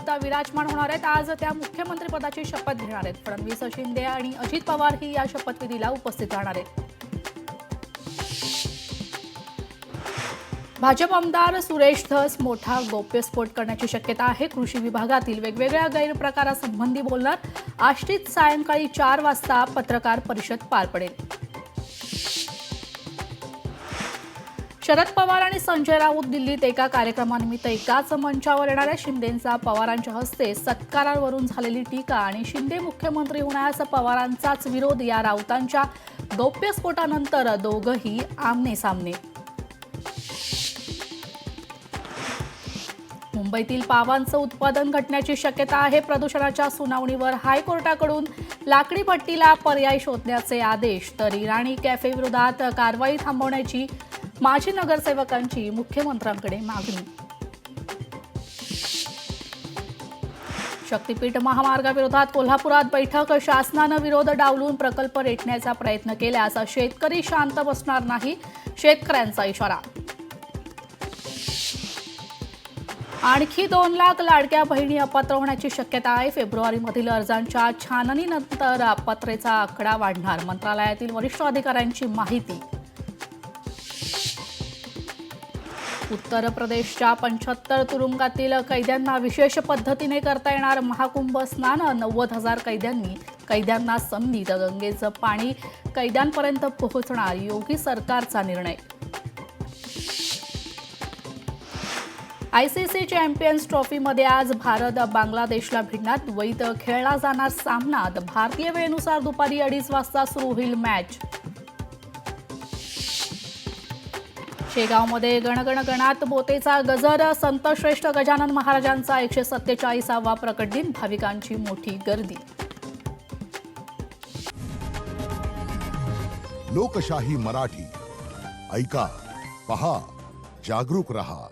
मुद्दा विराजमान होणार आहेत। आज त्या मुख्यमंत्री पदाची शपथ घेणार आहेत। फडणवीस, शिंदे आणि अजित पवार ही या शपथविधीला उपस्थित राहणार आहेत। भाजप आमदार सुरेश धस मोठा गौप्यस्फोट करण्याची शक्यता आहे। कृषी विभागातील वेगवेगळ्या गैरप्रकारासंबंधी बोलणार। आष्टीत सायंकाळी 4 वाजता पत्रकार परिषद पार पडेल। शरद पवार आणि संजय राऊत दिल्लीत एका कार्यक्रमानिमित्त एकाच मंचावर येणार आहे। शिंदेंचा पवारांच्या हस्ते सत्कारावरून झालेली टीका आणि शिंदे मुख्यमंत्री होण्यास पवारांचाच विरोध या राऊतांच्या गौप्यस्फोटानंतर दोघंही आमने सामने। मुंबईतील पावांचं उत्पादन घटण्याची शक्यता आहे। प्रदूषणाच्या सुनावणीवर हायकोर्टाकडून लाकडी भट्टीला पर्याय शोधण्याचे आदेश, तर इराणी कॅफे विरोधात कारवाई थांबवण्याची माजी नगरसेवकांची मुख्यमंत्र्यांकडे मागणी। शक्तीपीठ महामार्गाविरोधात कोल्हापुरात बैठक, शासनानं विरोध डावलून प्रकल्प रेटण्याचा प्रयत्न केल्यास शेतकरी शांत बसणार नाही, शेतकऱ्यांचा इशारा। आणखी 2 लाख लाडक्या बहिणी अपात्र होण्याची शक्यता आहे। फेब्रुवारीमधील अर्जांच्या छाननीनंतर अपात्रतेचा आकडा वाढणार, मंत्रालयातील वरिष्ठ अधिकाऱ्यांची माहिती। उत्तर प्रदेशच्या 75 तुरुंगातील कैद्यांना विशेष पद्धतीने करता येणार महाकुंभ स्नान। 90,000 कैद्यांना संधी, तर गंगेचं पाणी कैद्यांपर्यंत पोहोचणार, योगी सरकारचा निर्णय। आयसीसी चॅम्पियन्स ट्रॉफीमध्ये आज भारत बांगलादेशला भिडणार। दुबईत खेळला जाणार सामना भारतीय वेळेनुसार दुपारी 2:30 वाजता सुरू होईल मॅच। शेगावमध्ये गणगण गणात बोतेचा गजर, संतश्रेष्ठ गजानन महाराजांचा 147वा प्रकट दिन, भाविकांची मोठी गर्दी। लोकशाही मराठी ऐका, पहा, जागरूक रहा।